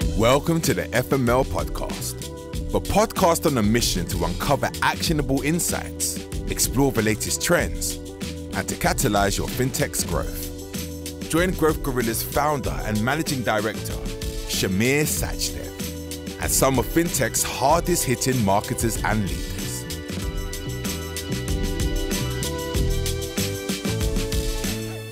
Welcome to the FML Podcast, the podcast on a mission to uncover actionable insights, explore the latest trends, and to catalyze your fintech's growth. Join Growth Gorilla's founder and managing director, Shameer Sachdev, and some of fintech's hardest-hitting marketers and leaders.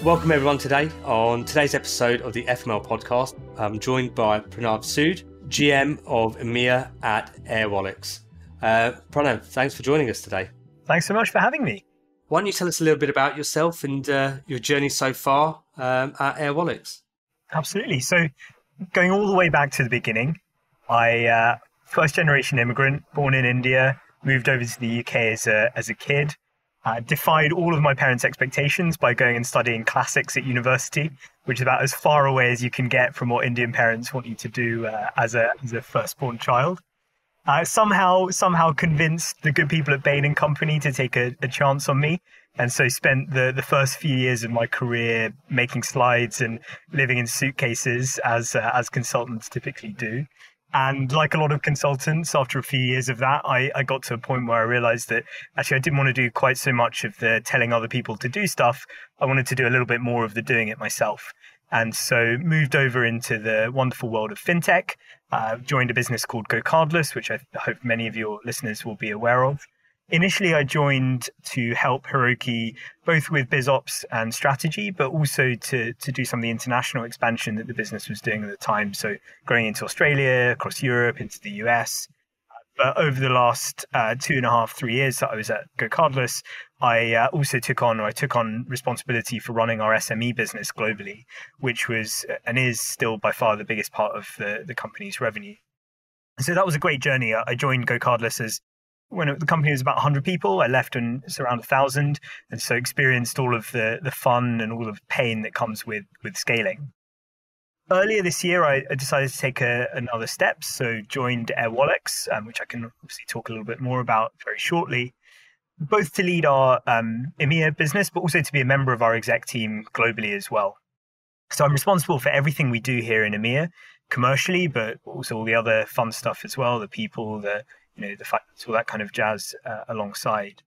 Welcome everyone today. On today's episode of the FML Podcast, I'm joined by Pranav Sood, GM of EMEA at Airwallex. Pranav, thanks for joining us today. Thanks so much for having me. Why don't you tell us a little bit about yourself and your journey so far at Airwallex? Absolutely. So going all the way back to the beginning, I first generation immigrant, born in India, moved over to the UK as a kid. Defied all of my parents' expectations by going and studying classics at university, which is about as far away as you can get from what Indian parents want you to do as a firstborn child. Somehow convinced the good people at Bain & Company to take a chance on me, and so spent the first few years of my career making slides and living in suitcases as consultants typically do. And like a lot of consultants, after a few years of that, I got to a point where I realized that actually I didn't want to do quite so much of the telling other people to do stuff. I wanted to do a little bit more of the doing it myself. And so moved over into the wonderful world of fintech, joined a business called GoCardless, which I hope many of your listeners will be aware of. Initially, I joined to help Hiroki both with BizOps and strategy, but also to do some of the international expansion that the business was doing at the time. So going into Australia, across Europe, into the US. But over the last 2.5, 3 years that I was at GoCardless, I took on responsibility for running our SME business globally, which was and is still by far the biggest part of the company's revenue. So that was a great journey. I joined GoCardless as when the company was about 100 people. I left and it's around 1,000, and so experienced all of the fun and all of the pain that comes with scaling. Earlier this year, I decided to take another step, so joined Airwallex, which I can obviously talk a little bit more about very shortly, both to lead our EMEA business, but also to be a member of our exec team globally as well. So I'm responsible for everything we do here in EMEA, commercially, but also all the other fun stuff as well, the people, the finance, all that kind of jazz alongside.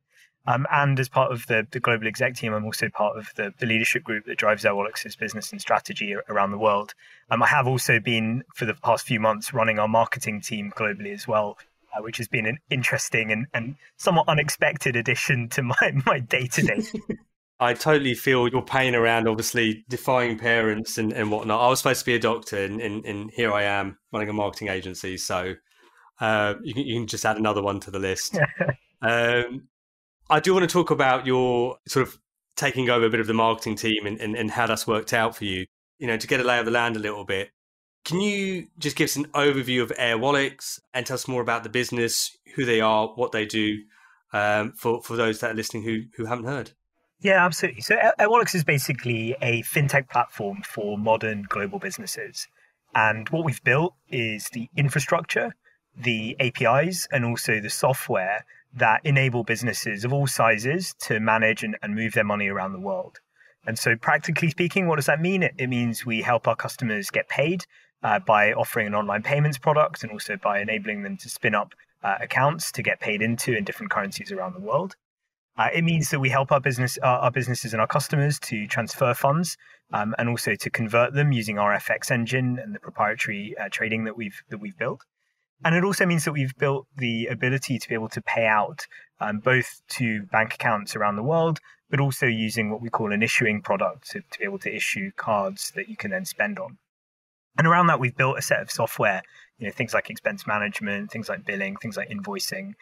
And as part of the global exec team, I'm also part of the leadership group that drives Airwallex's business and strategy around the world. I have also been, for the past few months, running our marketing team globally as well, which has been an interesting and somewhat unexpected addition to my day-to-day. I totally feel your pain around, obviously, defying parents and whatnot. I was supposed to be a doctor, and here I am running a marketing agency, so you can just add another one to the list. I do want to talk about your sort of taking over a bit of the marketing team and how that's worked out for you. To get a lay of the land a little bit. Can you just give us an overview of Airwallex and tell us more about the business, who they are, what they do, for those that are listening who haven't heard? Yeah, absolutely. So Airwallex is basically a fintech platform for modern global businesses. And what we've built is the infrastructure, the APIs, and also the software that enable businesses of all sizes to manage and move their money around the world. And so practically speaking, what does that mean? It means we help our customers get paid by offering an online payments product and also by enabling them to spin up accounts to get paid into in different currencies around the world. It means that we help our businesses and our customers to transfer funds and also to convert them using our FX engine and the proprietary trading that we've built. And it also means that we've built the ability to be able to pay out both to bank accounts around the world, but also using what we call an issuing product to be able to issue cards that you can then spend on. And around that, we've built a set of software, things like expense management, things like billing, things like invoicing,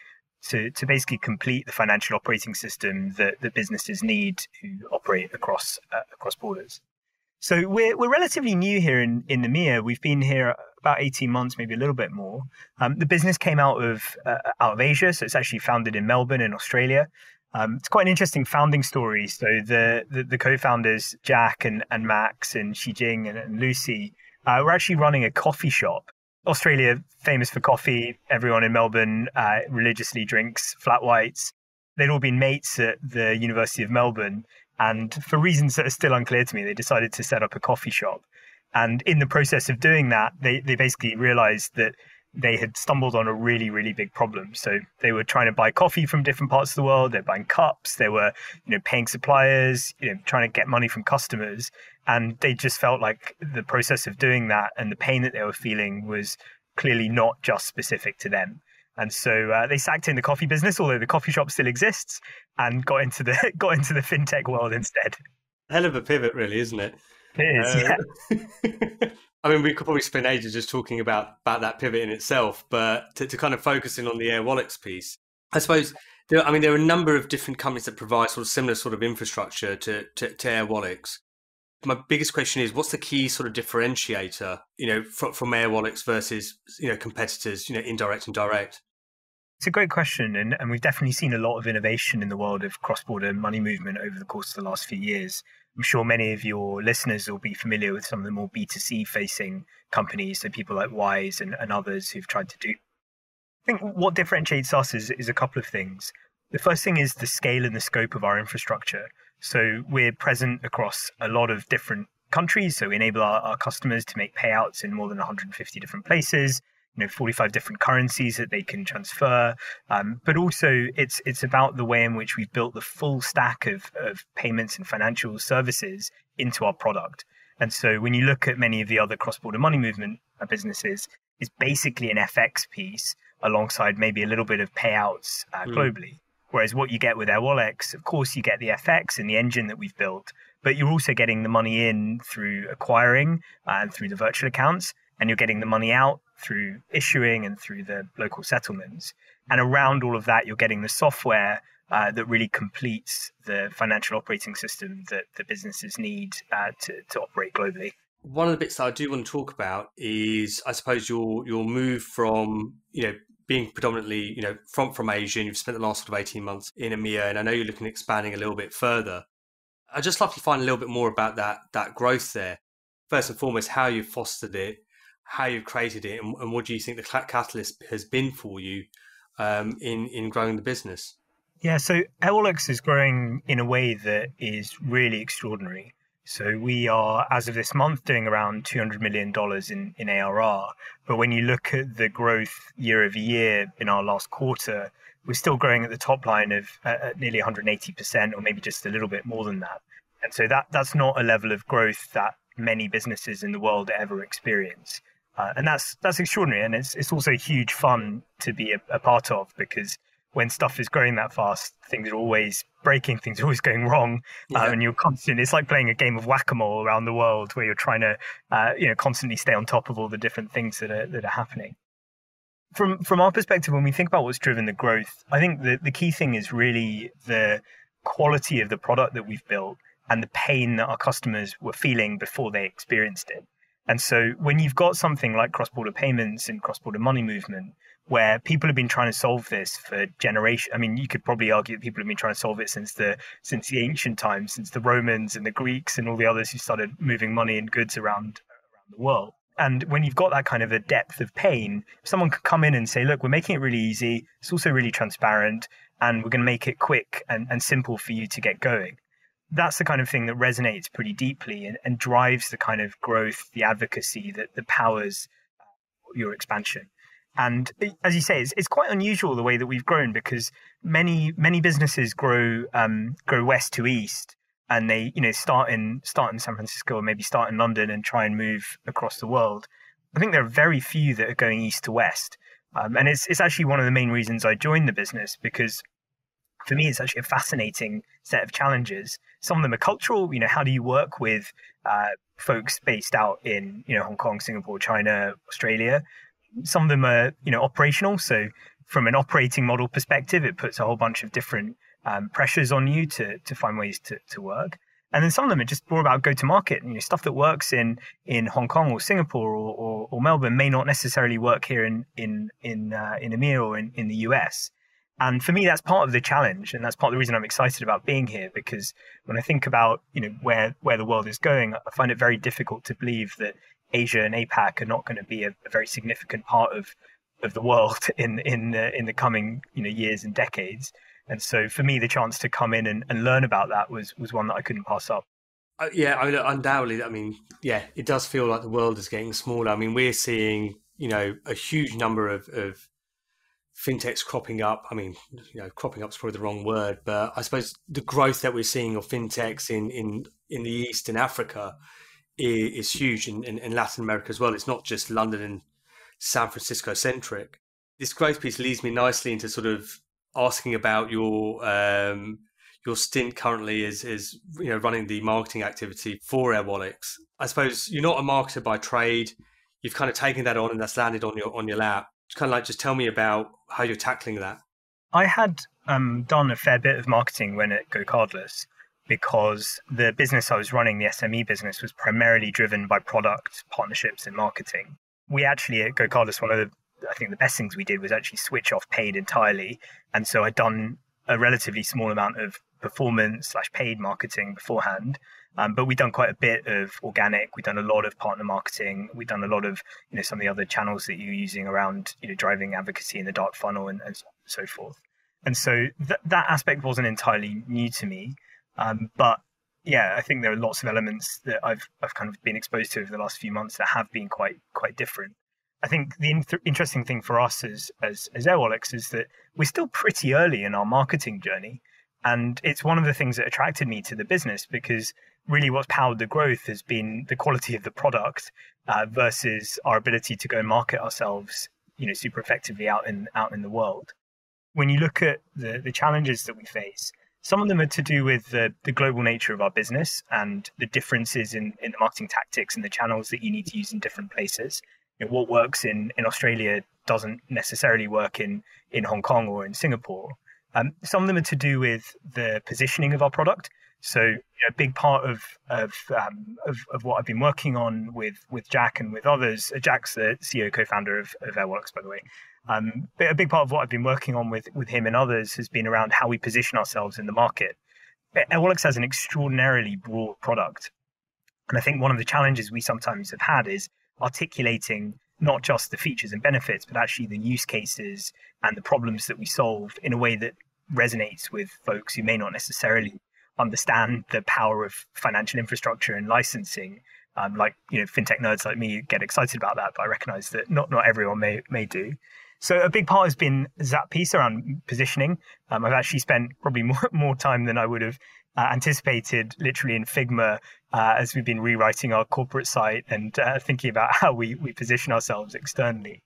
to basically complete the financial operating system that businesses need to operate across borders. So we're relatively new here in EMEA. We've been here about 18 months, maybe a little bit more. The business came out of Asia, so it's actually founded in Melbourne in Australia. It's quite an interesting founding story. So the co-founders, Jack and Max and Xijing and Lucy, were actually running a coffee shop. Australia, famous for coffee. Everyone in Melbourne religiously drinks flat whites. They'd all been mates at the University of Melbourne. And for reasons that are still unclear to me, they decided to set up a coffee shop. And in the process of doing that, they basically realized that they had stumbled on a really, really big problem. So they were trying to buy coffee from different parts of the world. They're buying cups. They were, paying suppliers, trying to get money from customers. And they just felt like the process of doing that and the pain that they were feeling was clearly not just specific to them. And so they sacked in the coffee business, although the coffee shop still exists, and got into the fintech world instead. Hell of a pivot, really, isn't it? It is, yeah. I mean, we could probably spend ages just talking about that pivot in itself, but to kind of focus in on the Airwallex piece, I suppose there are a number of different companies that provide sort of similar sort of infrastructure to Airwallex. My biggest question is, what's the key sort of differentiator, from Airwallex versus, competitors, indirect and direct? It's a great question, and we've definitely seen a lot of innovation in the world of cross-border money movement over the course of the last few years. I'm sure many of your listeners will be familiar with some of the more B2C-facing companies, so people like Wise and others who've tried to do. I think what differentiates us is a couple of things. The first thing is the scale and the scope of our infrastructure. So we're present across a lot of different countries, so we enable our customers to make payouts in more than 150 different places. 45 different currencies that they can transfer. But also it's about the way in which we've built the full stack of payments and financial services into our product. And so when you look at many of the other cross-border money movement businesses, it's basically an FX piece alongside maybe a little bit of payouts globally. Whereas what you get with Airwallex, of course, you get the FX and the engine that we've built, but you're also getting the money in through acquiring and through the virtual accounts, and you're getting the money out through issuing and through the local settlements. And around all of that, you're getting the software that really completes the financial operating system that the businesses need to operate globally. One of the bits that I do want to talk about is, I suppose, your move from, being predominantly, from Asia, and you've spent the last sort of 18 months in EMEA, and I know you're looking at expanding a little bit further. I'd just love to find a little bit more about that growth there. First and foremost, how you've fostered it, how you've created it, and what do you think the catalyst has been for you in growing the business? Yeah, so Airwallex is growing in a way that is really extraordinary. So we are, as of this month, doing around $200 million in ARR. But when you look at the growth year over year in our last quarter, we're still growing at the top line of nearly 180%, or maybe just a little bit more than that. And so that's not a level of growth that many businesses in the world ever experience. And that's extraordinary. And it's also huge fun to be a part of, because when stuff is growing that fast, things are always breaking, things are always going wrong. And you're it's like playing a game of whack-a-mole around the world, where you're trying to constantly stay on top of all the different things that are happening. From our perspective, when we think about what's driven the growth, I think the key thing is really the quality of the product that we've built and the pain that our customers were feeling before they experienced it. And so when you've got something like cross-border payments and cross-border money movement, where people have been trying to solve this for generations, I mean, you could probably argue that people have been trying to solve it since the ancient times, since the Romans and the Greeks and all the others who started moving money and goods around the world. And when you've got that kind of a depth of pain, someone could come in and say, look, we're making it really easy. It's also really transparent, and we're going to make it quick and simple for you to get going. That's the kind of thing that resonates pretty deeply and drives the kind of growth, the advocacy that powers your expansion. And as you say, it's quite unusual the way that we've grown, because many businesses grow west to east, and they start in San Francisco, or maybe start in London and try and move across the world. I think there are very few that are going east to west, and it's actually one of the main reasons I joined the business, because for me, it's actually a fascinating set of challenges. Some of them are cultural. How do you work with folks based out in Hong Kong, Singapore, China, Australia? Some of them are operational. So from an operating model perspective, it puts a whole bunch of different pressures on you to find ways to work. And then some of them are just more about go-to-market. Stuff that works in Hong Kong or Singapore or Melbourne may not necessarily work here in EMEA or in the US. And for me, that's part of the challenge, and that's part of the reason I'm excited about being here. Because when I think about where the world is going, I find it very difficult to believe that Asia and APAC are not going to be a very significant part of the world in the coming years and decades. And so for me, the chance to come in and learn about that was one that I couldn't pass up. Yeah, I mean, undoubtedly. I mean, yeah, it does feel like the world is getting smaller. I mean, we're seeing, a huge number of fintechs cropping up. I mean, cropping up is probably the wrong word, but I suppose the growth that we're seeing of fintechs in the East and Africa is huge, in Latin America as well. It's not just London and San Francisco centric. This growth piece leads me nicely into sort of asking about your stint currently is running the marketing activity for Airwallex. I suppose you're not a marketer by trade. You've kind of taken that on, and that's landed on your lap. Just tell me about how you're tackling that. I had done a fair bit of marketing when at GoCardless, because the business I was running, the SME business, was primarily driven by product partnerships and marketing. We actually at GoCardless, I think the best things we did was actually switch off paid entirely. And so I'd done a relatively small amount of performance/paid marketing beforehand. But we've done quite a bit of organic. We've done a lot of partner marketing. We've done a lot of, some of the other channels that you're using around, driving advocacy in the dark funnel and so forth. And so that aspect wasn't entirely new to me. But yeah, I think there are lots of elements that I've kind of been exposed to over the last few months that have been quite different. I think the interesting thing for us as Airwallex is that we're still pretty early in our marketing journey. And it's one of the things that attracted me to the business, because really what's powered the growth has been the quality of the product versus our ability to go and market ourselves, super effectively out in the world. When you look at the challenges that we face, some of them are to do with the global nature of our business and the differences in the marketing tactics and the channels that you need to use in different places. What works in Australia doesn't necessarily work in Hong Kong or in Singapore. Some of them are to do with the positioning of our product. So a big part of what I've been working on with Jack and with others. Jack's the CEO, co-founder of Airwallex, by the way. But a big part of what I've been working on with him and others has been around how we position ourselves in the market. Airwallex has an extraordinarily broad product. And I think one of the challenges we sometimes have had is articulating not just the features and benefits, but actually the use cases and the problems that we solve in a way that resonates with folks who may not necessarily understand the power of financial infrastructure and licensing. Fintech nerds like me get excited about that, but I recognize that not everyone may do. So a big part has been that piece around positioning. I've actually spent probably more time than I would have anticipated, literally in Figma, as we've been rewriting our corporate site and thinking about how we position ourselves externally.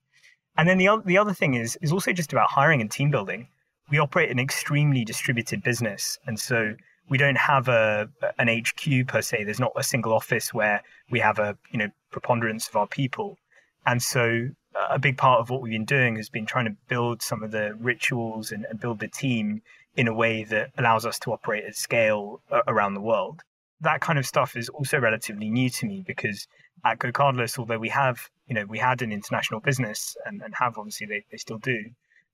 And then the other thing is also just about hiring and team building. We operate an extremely distributed business, and so we don't have an HQ per se. There's not a single office where we have a preponderance of our people. And so a big part of what we've been doing has been trying to build some of the rituals and build the team in a way that allows us to operate at scale around the world. That kind of stuff is also relatively new to me, because at GoCardless, although we had an international business and have, obviously they still do,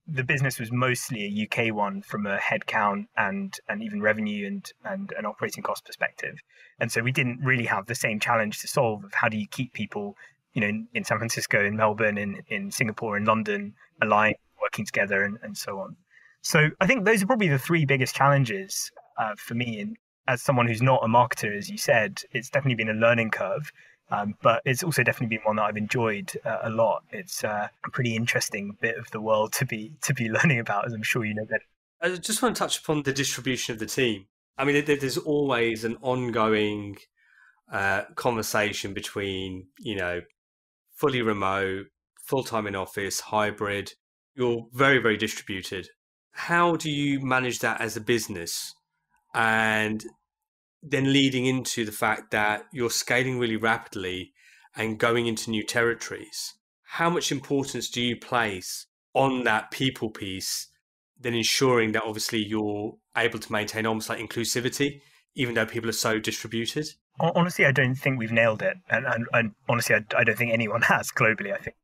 the business was mostly a UK one from a headcount and even revenue and an operating cost perspective. And so we didn't really have the same challenge to solve of how do you keep people, in San Francisco, in Melbourne, in Singapore, in London, aligned, working together and so on. So I think those are probably the three biggest challenges for me. And as someone who's not a marketer, as you said, it's definitely been a learning curve. But it's also definitely been one that I've enjoyed a lot. It's a pretty interesting bit of the world to be learning about, as I'm sure you know better. I just want to touch upon the distribution of the team. I mean, there's always an ongoing conversation between, fully remote, full-time in office, hybrid. You're very, very distributed. How do you manage that as a business? And then leading into the fact that you're scaling really rapidly and going into new territories, how much importance do you place on that people piece, then ensuring that obviously you're able to maintain almost like inclusivity, even though people are so distributed? Honestly, I don't think we've nailed it. And honestly, I don't think anyone has globally. I think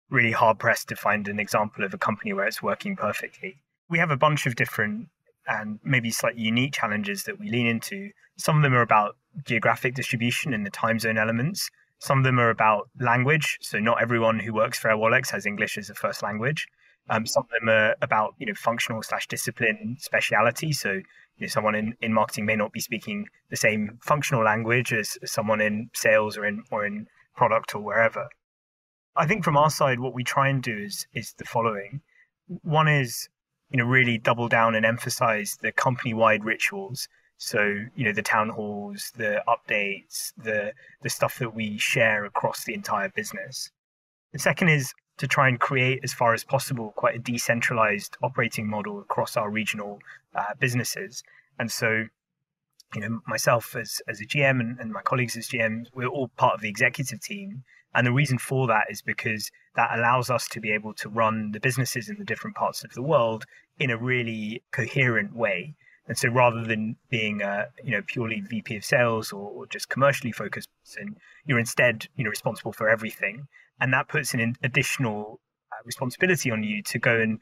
really hard pressed to find an example of a company where it's working perfectly. We have a bunch of different and maybe slightly unique challenges that we lean into. Some of them are about geographic distribution and the time zone elements. Some of them are about language. So not everyone who works for Airwallex has English as a first language. Some of them are about, functional / discipline speciality. So, someone in marketing may not be speaking the same functional language as someone in sales or in product or wherever. I think from our side, what we try and do is the following. One is, really double down and emphasize the company-wide rituals. So, the town halls, the updates, the stuff that we share across the entire business. The second is to try and create, as far as possible, quite a decentralized operating model across our regional businesses. And so, myself as a GM and my colleagues as GMs, we're all part of the executive team. And the reason for that is because that allows us to be able to run the businesses in the different parts of the world in a really coherent way. And so rather than being purely VP of sales or just commercially focused, you're instead responsible for everything. And that puts an additional responsibility on you to go and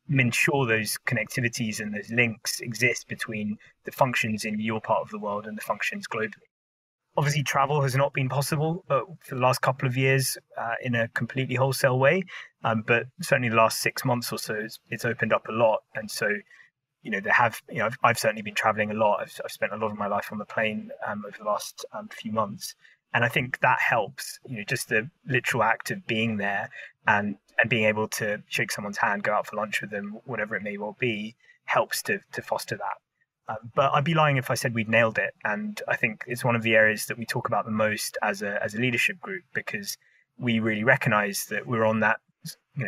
ensure those connectivities and those links exist between the functions in your part of the world and the functions globally. Obviously, travel has not been possible for the last couple of years in a completely wholesale way, but certainly the last 6 months or so, it's opened up a lot. And so, I've certainly been traveling a lot. I've spent a lot of my life on the plane over the last few months. And I think that helps, just the literal act of being there and being able to shake someone's hand, go out for lunch with them, whatever it may well be, helps to foster that. But I'd be lying if I said we'd nailed it. And I think it's one of the areas that we talk about the most as a leadership group, because we really recognize that we're on that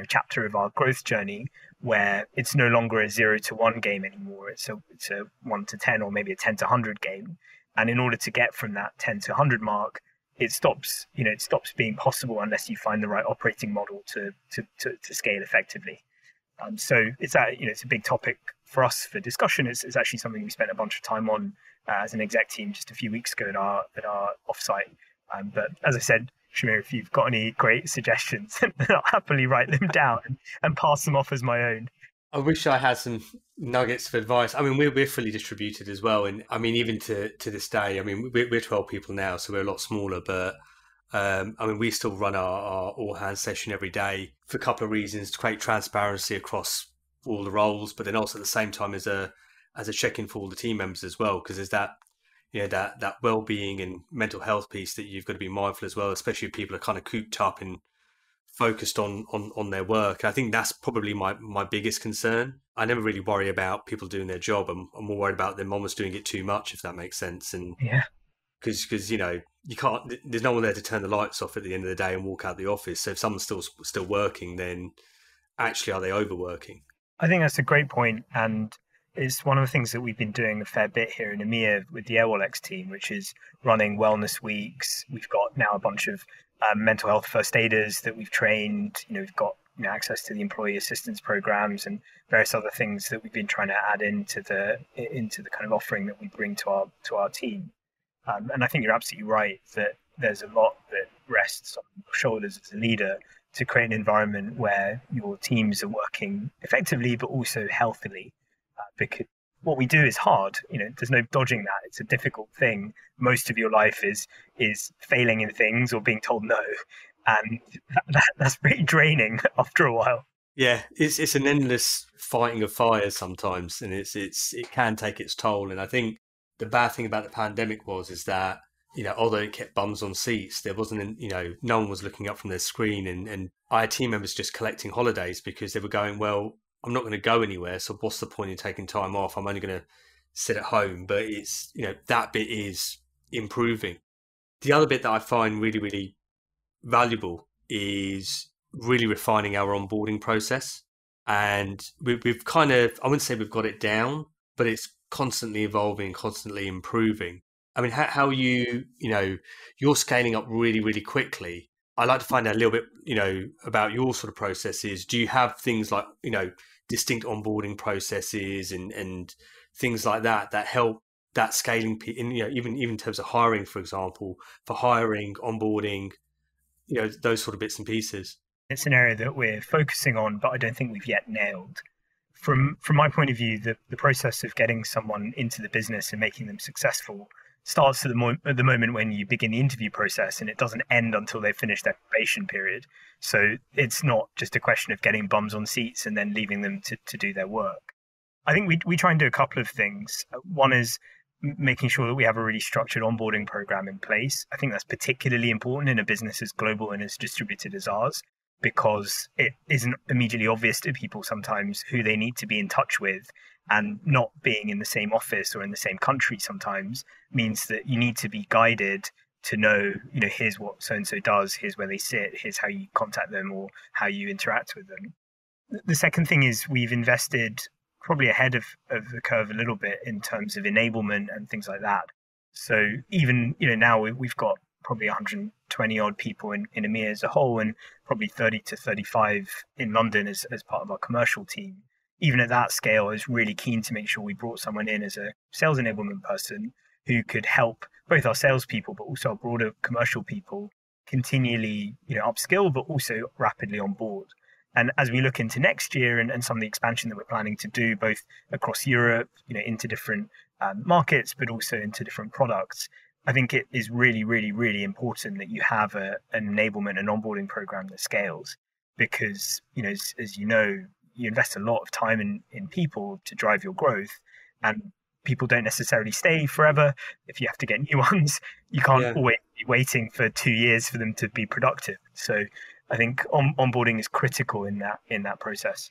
chapter of our growth journey where it's no longer a 0 to 1 game anymore. It's a 1 to 10 or maybe a 10 to 100 game. And in order to get from that 10 to 100 mark, it stops being possible unless you find the right operating model to scale effectively. So it's a big topic for us for discussion. It's actually something we spent a bunch of time on as an exec team just a few weeks ago at our offsite. But as I said, Shameer, if you've got any great suggestions, I'll happily write them down and pass them off as my own. I wish I had some nuggets of advice. I mean, we're fully distributed as well. And I mean, even to this day, I mean, we're 12 people now, so we're a lot smaller. But I mean, we still run our all-hands session every day for a couple of reasons: to create transparency across all the roles, but then also at the same time as a check-in for all the team members as well, because there's that that well-being and mental health piece that you've got to be mindful as well, especially if people are kind of cooped up and focused on their work. I think that's probably my biggest concern. I never really worry about people doing their job. I'm more worried about them almost doing it too much, if that makes sense. And yeah, because you can't. There's no one there to turn the lights off at the end of the day and walk out the office. So if someone's still working, then actually are they overworking? I think that's a great point, and it's one of the things that we've been doing a fair bit here in EMEA with the Airwallex team, which is running wellness weeks. We've got now a bunch of mental health first aiders that we've trained. We've got access to the employee assistance programs and various other things that we've been trying to add into the kind of offering that we bring to our team. And I think you're absolutely right that there's a lot that rests on your shoulders as a leader to create an environment where your teams are working effectively but also healthily. Because what we do is hard. There's no dodging that. It's a difficult thing. Most of your life is failing in things or being told no, and that's pretty draining after a while. Yeah, it's an endless fighting of fires sometimes, and it can take its toll. And I think the bad thing about the pandemic is that although it kept bums on seats, there wasn't no one was looking up from their screen, and I had team members just collecting holidays because they were going, well, I'm not going to go anywhere, so what's the point in taking time off? I'm only going to sit at home. But it's, that bit is improving. The other bit that I find really, really valuable is really refining our onboarding process. And we've kind of, I wouldn't say we've got it down, but it's constantly evolving, constantly improving. I mean, how you're scaling up really, really quickly. I'd like to find out a little bit, about your sort of processes. Do you have things like, distinct onboarding processes and things like that help that scaling, even in terms of hiring, for example, for hiring, onboarding, those sort of bits and pieces? It's an area that we're focusing on, but I don't think we've yet nailed. From my point of view, the process of getting someone into the business and making them successful starts at the moment when you begin the interview process, and it doesn't end until they finish their probation period. So it's not just a question of getting bums on seats and then leaving them to do their work. I think we try and do a couple of things. One is making sure that we have a really structured onboarding program in place. I think that's particularly important in a business as global and as distributed as ours, because it isn't immediately obvious to people sometimes who they need to be in touch with, and not being in the same office or in the same country sometimes means that you need to be guided to know, here's what so-and-so does, here's where they sit, here's how you contact them or how you interact with them. The second thing is we've invested probably ahead of the curve a little bit in terms of enablement and things like that. So even, now we've got probably 120 odd people in EMEA as a whole, and probably 30 to 35 in London as part of our commercial team. Even at that scale, I was really keen to make sure we brought someone in as a sales enablement person who could help both our salespeople, but also our broader commercial people continually, upskill, but also rapidly onboard. And as we look into next year and some of the expansion that we're planning to do, both across Europe, into different markets, but also into different products, I think it is really, really, really important that you have an enablement and onboarding program that scales, because, as you invest a lot of time in people to drive your growth, and people don't necessarily stay forever. If you have to get new ones, you can't always be waiting for 2 years for them to be productive. So I think onboarding is critical in that process.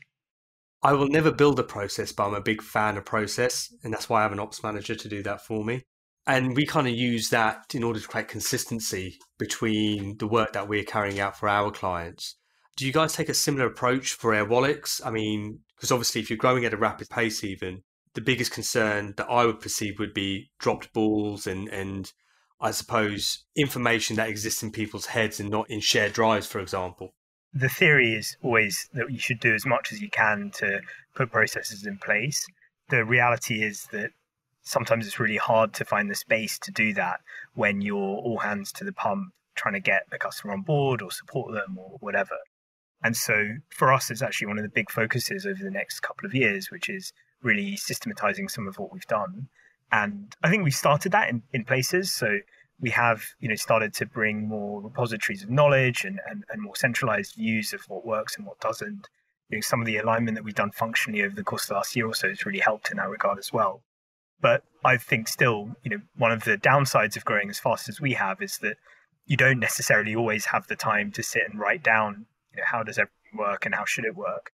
I will never build a process, but I'm a big fan of process, and that's why I have an ops manager to do that for me. And we kind of use that in order to create consistency between the work that we're carrying out for our clients. Do you guys take a similar approach for Airwallex? I mean, because obviously if you're growing at a rapid pace even, the biggest concern that I would perceive would be dropped balls and I suppose information that exists in people's heads and not in shared drives, for example. The theory is always that you should do as much as you can to put processes in place. The reality is that sometimes it's really hard to find the space to do that when you're all hands to the pump trying to get the customer on board or support them or whatever. And so for us, it's actually one of the big focuses over the next couple of years, which is really systematizing some of what we've done. And I think we started that in places. So we have, started to bring more repositories of knowledge and more centralized views of what works and what doesn't. Some of the alignment that we've done functionally over the course of the last year or so has really helped in that regard as well. But I think still, one of the downsides of growing as fast as we have is that you don't necessarily always have the time to sit and write down, how does everything work and how should it work?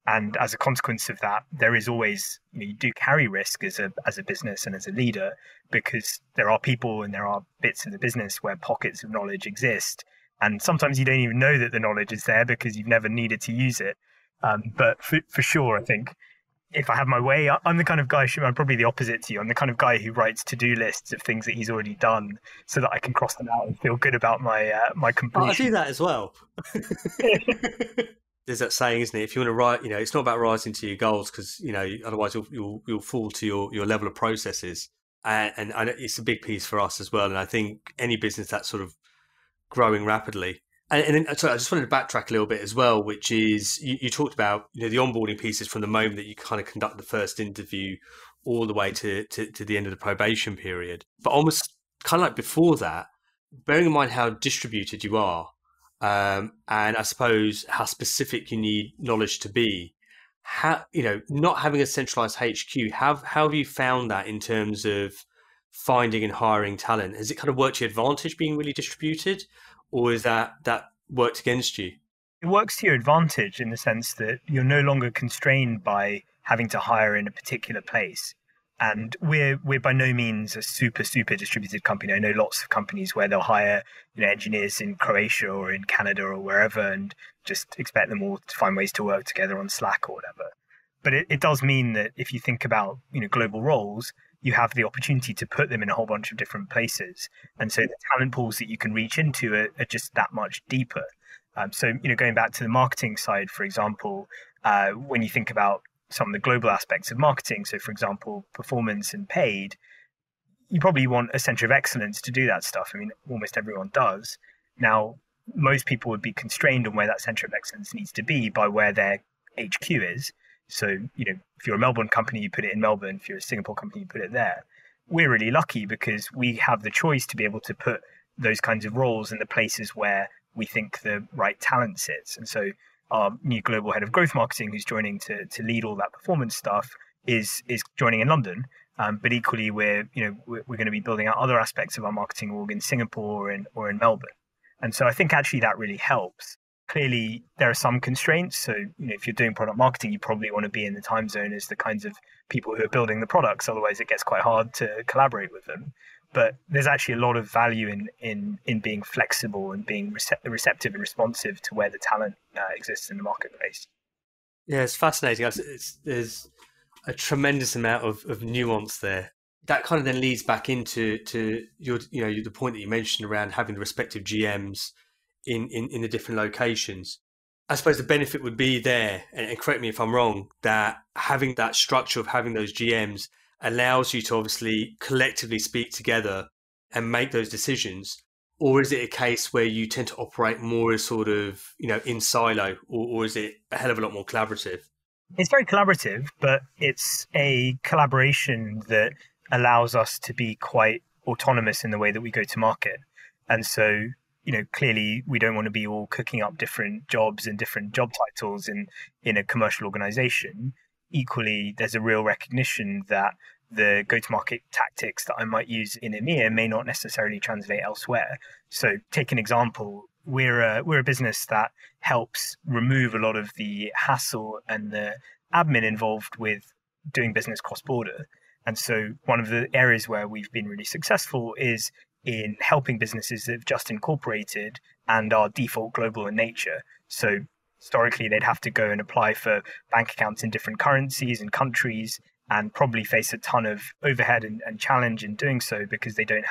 And as a consequence of that, there is always, you do carry risk as a business and as a leader, because there are people and there are bits of the business where pockets of knowledge exist. And sometimes you don't even know that the knowledge is there because you've never needed to use it. But for sure, I think if I have my way, I'm the kind of guy, I'm probably the opposite to you. I'm the kind of guy who writes to-do lists of things that he's already done so that I can cross them out and feel good about my completion. I do that as well. There's that saying, isn't it? If you want to write, it's not about rising to your goals, because, otherwise you'll fall to your level of processes. And it's a big piece for us as well. And I think any business that's sort of growing rapidly. And then, sorry, I just wanted to backtrack a little bit as well, which is you talked about, the onboarding pieces from the moment that you kind of conduct the first interview all the way to the end of the probation period. But almost kind of like before that, bearing in mind how distributed you are, and I suppose how specific you need knowledge to be, how, not having a centralized HQ, how have you found that in terms of finding and hiring talent? Has it kind of worked to your advantage being really distributed, or is that worked against you? It works to your advantage in the sense that you're no longer constrained by having to hire in a particular place. And we're by no means a super distributed company. I know lots of companies where they'll hire engineers in Croatia or in Canada or wherever and just expect them all to find ways to work together on Slack or whatever. But it does mean that if you think about global roles, you have the opportunity to put them in a whole bunch of different places. And so the talent pools that you can reach into are just that much deeper. So going back to the marketing side, for example, when you think about some of the global aspects of marketing, so for example, performance and paid, you probably want a center of excellence to do that stuff. I mean, almost everyone does. Now, most people would be constrained on where that center of excellence needs to be by where their HQ is. So, if you're a Melbourne company, you put it in Melbourne. If you're a Singapore company, you put it there. we're really lucky because we have the choice to be able to put those kinds of roles in the places where we think the right talent sits. And so our new global head of growth marketing, who's joining to lead all that performance stuff, is joining in London. But equally, we're going to be building out other aspects of our marketing org in Singapore or in Melbourne. And so I think actually that really helps. Clearly, there are some constraints. So, if you're doing product marketing, you probably want to be in the time zone as the kinds of people who are building the products. Otherwise, it gets quite hard to collaborate with them. But there's actually a lot of value in being flexible and being receptive and responsive to where the talent exists in the marketplace. Yeah, it's fascinating. There's a tremendous amount of nuance there. That kind of then leads back into the point that you mentioned around having the respective GMs in the different locations. I suppose the benefit would be there, and correct me if I'm wrong, that having that structure of having those GMs allows you to obviously collectively speak together and make those decisions. Or is it a case where you tend to operate more as sort of, in silo, or is it a hell of a lot more collaborative? It's very collaborative, but it's a collaboration that allows us to be quite autonomous in the way that we go to market. And so, clearly we don't want to be all cooking up different jobs and different job titles in a commercial organization. Equally, there's a real recognition that the go-to-market tactics that I might use in EMEA may not necessarily translate elsewhere. So take an example. We're a business that helps remove a lot of the hassle and the admin involved with doing business cross-border. And so one of the areas where we've been really successful is in helping businesses that have just incorporated and are default global in nature. So historically, they'd have to go and apply for bank accounts in different currencies and countries and probably face a ton of overhead and challenge in doing so because they're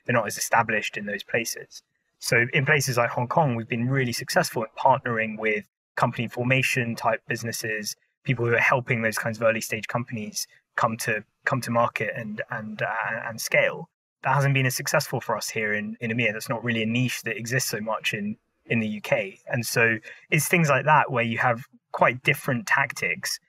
not as established in those places. So in places like Hong Kong, we've been really successful in partnering with company formation type businesses, people who are helping those kinds of early stage companies come to market and scale. That hasn't been as successful for us here in EMEA. That's not really a niche that exists so much in the UK. And so it's things like that where you have quite different tactics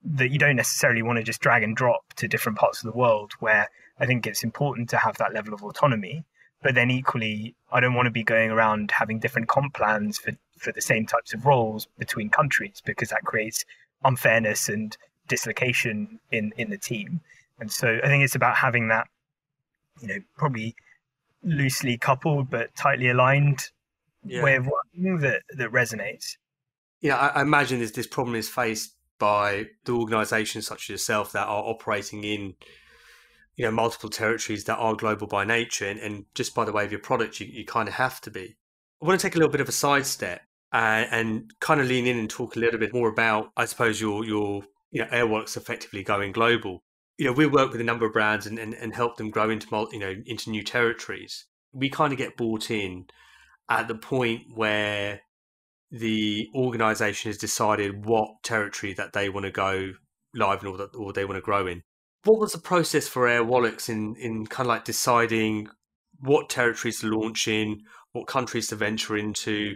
that you don't necessarily want to just drag and drop to different parts of the world, where I think it's important to have that level of autonomy. But then equally, I don't want to be going around having different comp plans for the same types of roles between countries, because that creates unfairness and dislocation in the team. And so I think it's about having that, probably loosely coupled but tightly aligned way of working that resonates. Yeah, I imagine this problem is faced by the organisations such as yourself that are operating in multiple territories that are global by nature, and just by the way of your product, you kind of have to be. I want to take a little bit of a sidestep and kind of lean in and talk a little bit more about, I suppose, your Airwallex effectively going global. We work with a number of brands and help them grow into new territories. We kind of get brought in at the point where the organisation has decided what territory that they want to go live in or they want to grow in. What was the process for Airwallex in kind of like deciding what territories to launch in, what countries to venture into?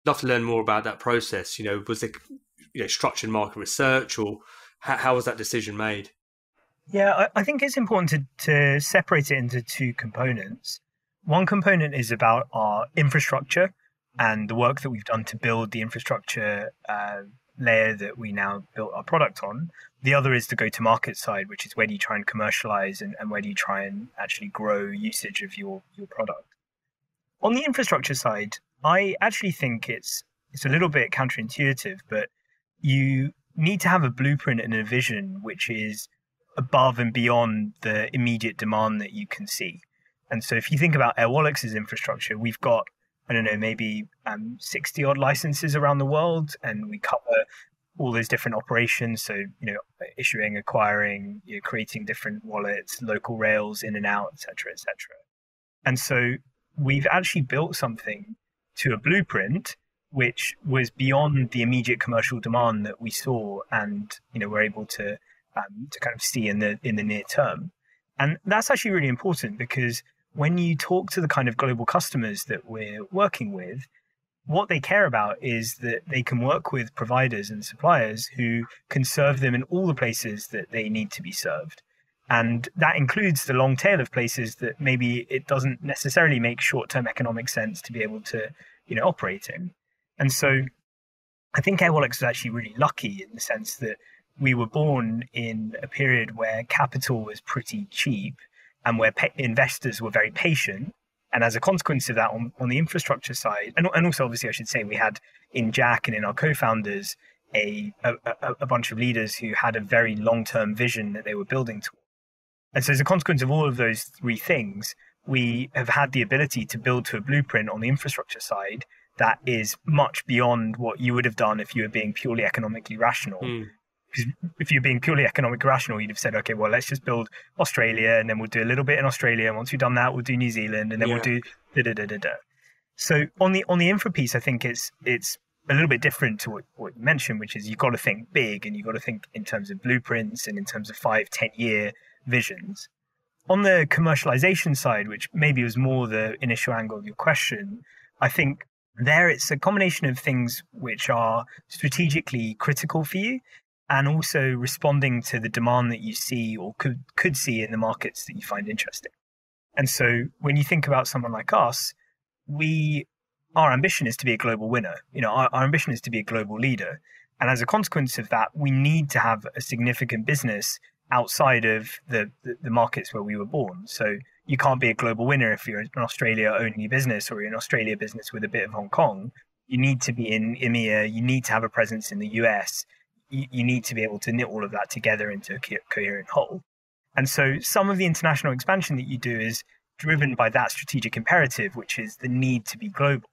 I'd love to learn more about that process. Was it structured market research, or how was that decision made? Yeah, I think it's important to separate it into two components. One component is about our infrastructure and the work that we've done to build the infrastructure layer that we now built our product on. The other is the go-to-market side, which is where do you try and commercialize and where do you try and actually grow usage of your product. On the infrastructure side, I actually think it's a little bit counterintuitive, but you need to have a blueprint and a vision which is above and beyond the immediate demand that you can see. And so if you think about Airwallex's infrastructure, we've got, maybe 60 odd licenses around the world, and we cover all those different operations. So, issuing, acquiring, creating different wallets, local rails in and out, et cetera, et cetera. And so we've actually built something to a blueprint which was beyond the immediate commercial demand that we saw and, we're able to kind of see in the near term. And that's actually really important, because when you talk to the kind of global customers that we're working with, what they care about is that they can work with providers and suppliers who can serve them in all the places that they need to be served. And that includes the long tail of places that maybe it doesn't necessarily make short-term economic sense to be able to, operate in. And so I think Airwallex was actually really lucky in the sense that we were born in a period where capital was pretty cheap and where investors were very patient. And as a consequence of that, on the infrastructure side, and also obviously I should say we had in Jack and in our co-founders a bunch of leaders who had a very long-term vision that they were building towards. And so as a consequence of all of those three things, we have had the ability to build to a blueprint on the infrastructure side that is much beyond what you would have done if you were being purely economically rational. Because if you're being purely economically rational, you'd have said, okay, well, let's just build Australia and then we'll do a little bit in Australia. And once we've done that, we'll do New Zealand and then we'll do da-da-da-da-da. So on the infra piece, I think it's a little bit different to what you mentioned, which is you've got to think big and you've got to think in terms of blueprints and in terms of 5-10 year visions. On the commercialization side, which maybe was more the initial angle of your question, I think there it's a combination of things which are strategically critical for you and also responding to the demand that you see or could see in the markets that you find interesting. And so when you think about someone like us, our ambition is to be a global winner. Our ambition is to be a global leader. And as a consequence of that, we need to have a significant business outside of the markets where we were born. So you can't be a global winner if you're an Australia-only business or you're an Australia business with a bit of Hong Kong. You need to be in EMEA. You need to have a presence in the US. You need to be able to knit all of that together into a coherent whole. And so some of the international expansion that you do is driven by that strategic imperative, which is the need to be global.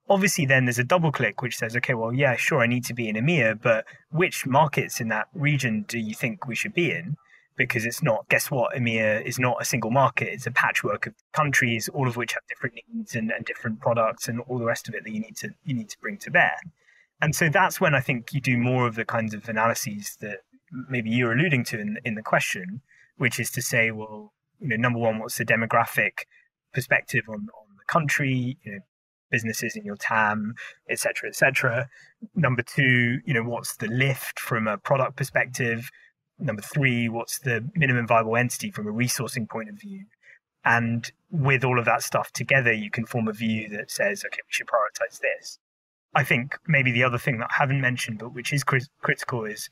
Obviously, then there's a double click which says, okay, well, yeah, sure, I need to be in EMEA, but which markets in that region do you think we should be in? Because it's not, guess what, EMEA is not a single market. It's a patchwork of countries, all of which have different needs and different products and all the rest of it that you need to bring to bear. And so that's when I think you do more of the kinds of analyses that maybe you're alluding to in the question, which is to say, well, number one, what's the demographic perspective on the country? Businesses in your TAM, et cetera, et cetera. Number two, what's the lift from a product perspective? Number three, what's the minimum viable entity from a resourcing point of view? And with all of that stuff together, you can form a view that says, okay, we should prioritize this. I think maybe the other thing that I haven't mentioned, but which is critical, is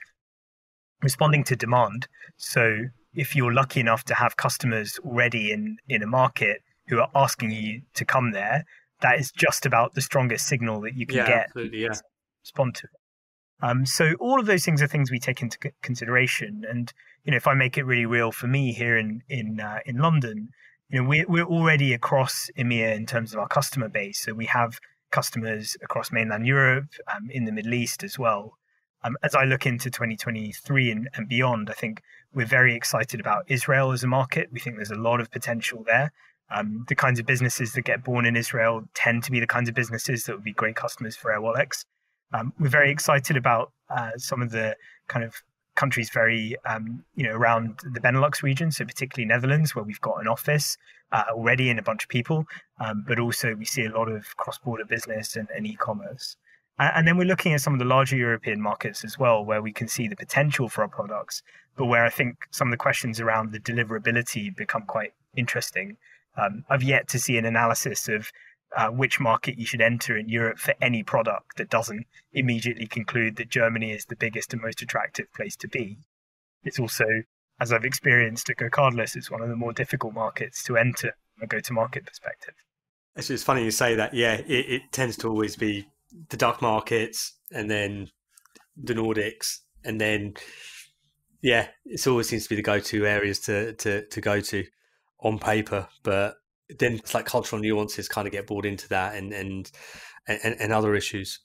responding to demand. So if you're lucky enough to have customers already in a market who are asking you to come there, that is just about the strongest signal that you can get to respond to it. So all of those things are things we take into consideration. And, if I make it really real for me here in London, we're already across EMEA in terms of our customer base. So we have customers across mainland Europe, in the Middle East as well. As I look into 2023 and beyond, I think we're very excited about Israel as a market. We think there's a lot of potential there. The kinds of businesses that get born in Israel tend to be the kinds of businesses that would be great customers for Airwallex. We're very excited about some of the kind of countries very, around the Benelux region, so particularly Netherlands, where we've got an office already and a bunch of people, but also we see a lot of cross-border business and e-commerce. And then we're looking at some of the larger European markets as well, where we can see the potential for our products, but where I think some of the questions around the deliverability become quite interesting. I've yet to see an analysis of which market you should enter in Europe for any product that doesn't immediately conclude that Germany is the biggest and most attractive place to be. It's also, as I've experienced at GoCardless, it's one of the more difficult markets to enter from a go-to-market perspective. It's funny you say that. Yeah, it tends to always be the dark markets and then the Nordics, and then, yeah, it always seems to be the go-to areas to go to on paper, but then it's like cultural nuances kind of get brought into that and other issues.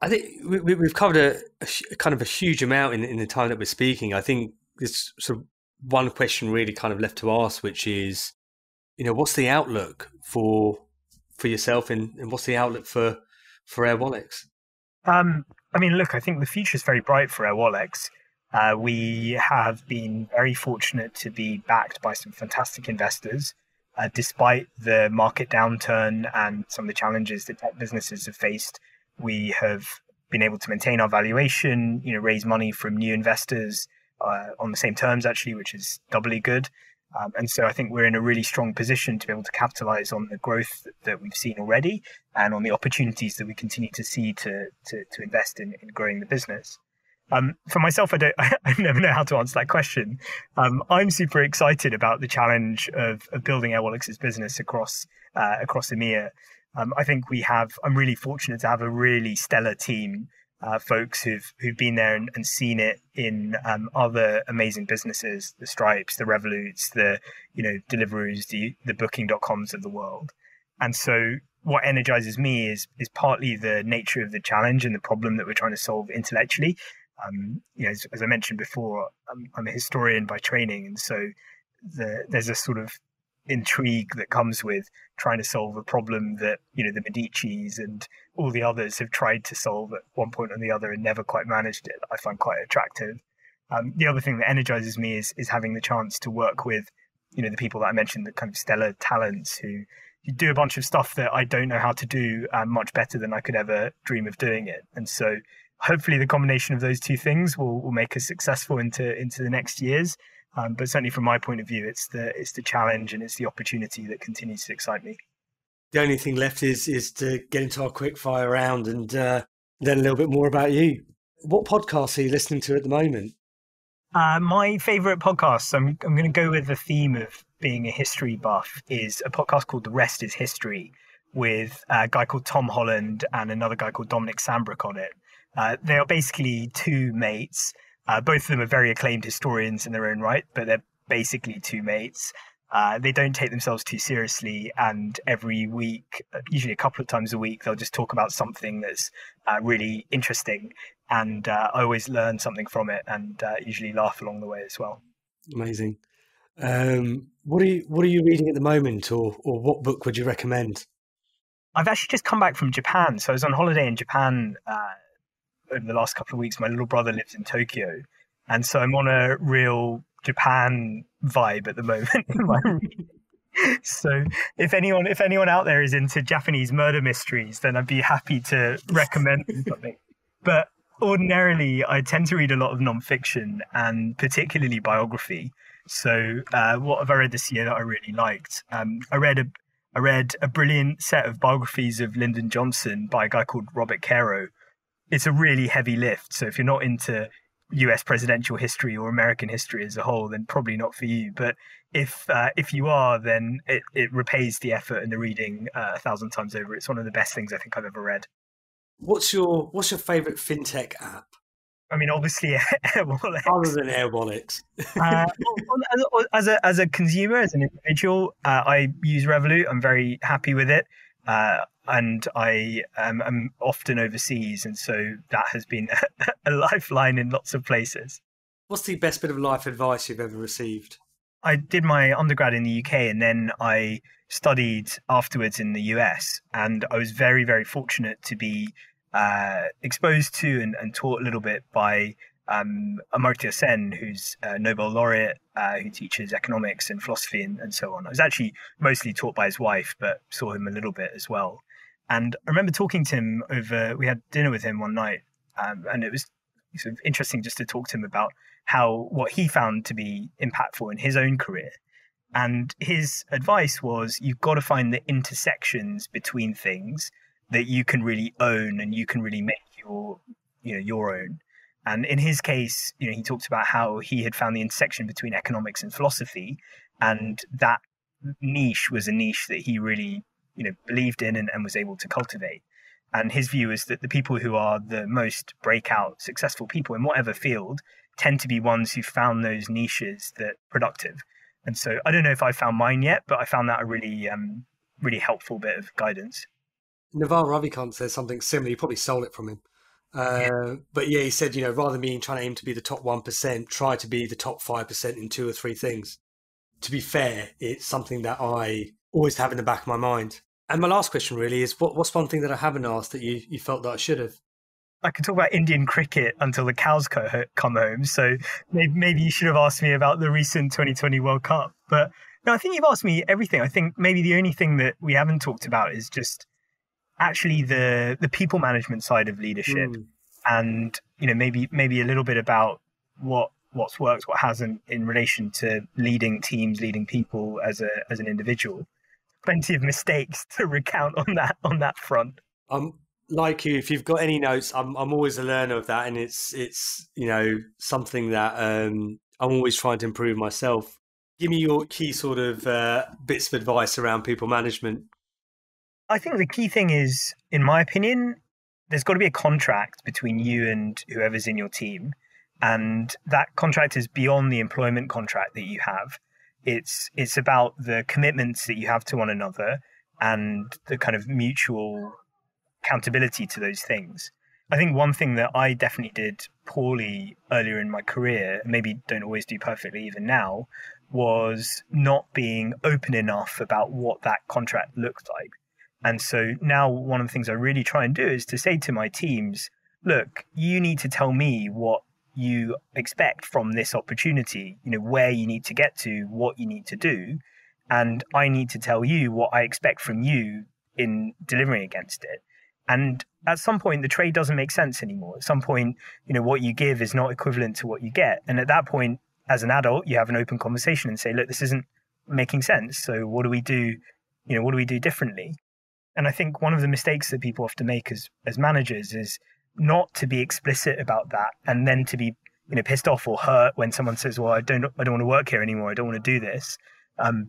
I think we've covered a kind of a huge amount in the time that we're speaking. I think there's sort of one question really kind of left to ask, which is, what's the outlook for yourself and what's the outlook for Airwallex? Look, I think the future is very bright for Airwallex. We have been very fortunate to be backed by some fantastic investors. Despite the market downturn and some of the challenges that tech businesses have faced, we have been able to maintain our valuation, raise money from new investors, on the same terms, actually, which is doubly good. And so I think we're in a really strong position to be able to capitalize on the growth that we've seen already and on the opportunities that we continue to see to invest in growing the business. For myself, I never know how to answer that question. I'm super excited about the challenge of building Airwallex's business across EMEA. I think I'm really fortunate to have a really stellar team, folks who've been there and seen it in other amazing businesses, the Stripes, the Revoluts, the Deliveroo's, the Booking.coms of the world. And so what energizes me is partly the nature of the challenge and the problem that we're trying to solve intellectually. As I mentioned before, I'm a historian by training, and so there's a sort of intrigue that comes with trying to solve a problem that the Medicis and all the others have tried to solve at one point or the other and never quite managed it. I find quite attractive. The other thing that energizes me is having the chance to work with the people that I mentioned, the kind of stellar talents who do a bunch of stuff that I don't know how to do much better than I could ever dream of doing it. And so hopefully the combination of those two things will make us successful into the next years. But certainly from my point of view, it's the challenge and it's the opportunity that continues to excite me. The only thing left is to get into our quick fire round and learn a little bit more about you. What podcasts are you listening to at the moment? My favorite podcast, I'm going to go with the theme of being a history buff, is a podcast called The Rest is History with a guy called Tom Holland and another guy called Dominic Sambrook on it. They are basically two mates. Both of them are very acclaimed historians in their own right, but they're basically two mates. They don't take themselves too seriously, and every week, usually a couple of times a week, they'll just talk about something that's really interesting, and I always learn something from it and usually laugh along the way as well. Amazing. What are you reading at the moment, or what book would you recommend? I've actually just come back from Japan. So I was on holiday in Japan over the last couple of weeks. My little brother lives in Tokyo, and so I'm on a real Japan vibe at the moment. So if anyone out there is into Japanese murder mysteries, then I'd be happy to recommend something. But ordinarily, I tend to read a lot of nonfiction and particularly biography. So what have I read this year that I really liked? I read a brilliant set of biographies of Lyndon Johnson by a guy called Robert Caro. It's a really heavy lift. So if you're not into US presidential history or American history as a whole, then probably not for you. But if you are, then it repays the effort and the reading 1,000 times over. It's one of the best things I think I've ever read. What's your favorite fintech app? I mean, obviously, Airwallex. Other than Airwallex. As a consumer, as an individual, I use Revolut. I'm very happy with it. And I am often overseas, and so that has been a lifeline in lots of places. What's the best bit of life advice you've ever received? I did my undergrad in the UK, and then I studied afterwards in the US, and I was very, very fortunate to be exposed to and taught a little bit by Amartya Sen, who's a Nobel laureate, who teaches economics and philosophy and so on. I was actually mostly taught by his wife, but saw him a little bit as well. And I remember talking to him we had dinner with him one night, and it was sort of interesting just to talk to him about what he found to be impactful in his own career. And his advice was, you've got to find the intersections between things that you can really own and you can really make your own. And in his case, he talked about how he had found the intersection between economics and philosophy, and that niche was a niche that he really, believed in and was able to cultivate. And his view is that the people who are the most breakout, successful people in whatever field tend to be ones who found those niches that are productive. And so I don't know if I found mine yet, but I found that a really, really helpful bit of guidance. Naval Ravikant says something similar. You probably stole it from him. But yeah, he said, rather than trying to aim to be the top 1%, try to be the top 5% in 2 or 3 things. To be fair, it's something that I always have in the back of my mind. And my last question really is, what's one thing that I haven't asked that you felt that I should have? I could talk about Indian cricket until the cows come home. So maybe you should have asked me about the recent 2020 World Cup. But no, I think you've asked me everything. I think maybe the only thing that we haven't talked about is just actually the people management side of leadership, and maybe a little bit about what what's worked, what hasn't in relation to leading teams, leading people as an individual. Plenty of mistakes to recount on that front. Like you, if you've got any notes, I'm always a learner of that, and it's something that I'm always trying to improve myself. Give me your key sort of bits of advice around people management. I think the key thing is, in my opinion, there's got to be a contract between you and whoever's in your team. And that contract is beyond the employment contract that you have. It's about the commitments that you have to one another and the kind of mutual accountability to those things. I think one thing that I definitely did poorly earlier in my career, maybe don't always do perfectly even now, was not being open enough about what that contract looked like. And so now one of the things I really try and do is to say to my teams, look, you need to tell me what you expect from this opportunity, where you need to get to, what you need to do. And I need to tell you what I expect from you in delivering against it. And at some point, the trade doesn't make sense anymore. At some point, what you give is not equivalent to what you get. And at that point, as an adult, you have an open conversation and say, look, this isn't making sense. So what do we do? What do we do differently? And I think one of the mistakes that people often make as managers is not to be explicit about that, and then to be pissed off or hurt when someone says, well, I don't want to work here anymore, I don't want to do this.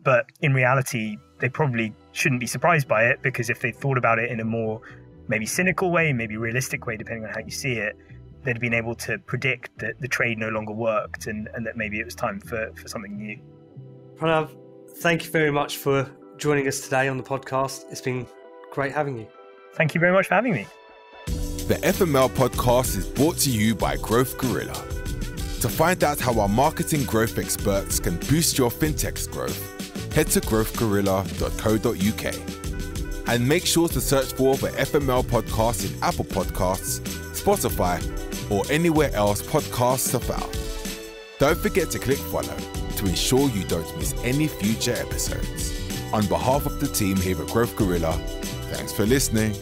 But in reality, they probably shouldn't be surprised by it, because if they thought about it in a more maybe cynical way, maybe realistic way, depending on how you see it, they'd been able to predict that the trade no longer worked and that maybe it was time for something new. Pranav, thank you very much for joining us today on the podcast. It's been great having you. Thank you very much for having me. The FML Podcast is brought to you by Growth Gorilla. To find out how our marketing growth experts can boost your fintech's growth, head to growthgorilla.co.uk. And make sure to search for the FML Podcast in Apple Podcasts, Spotify, or anywhere else podcasts are found. Don't forget to click follow to ensure you don't miss any future episodes. On behalf of the team here at Growth Gorilla, thanks for listening.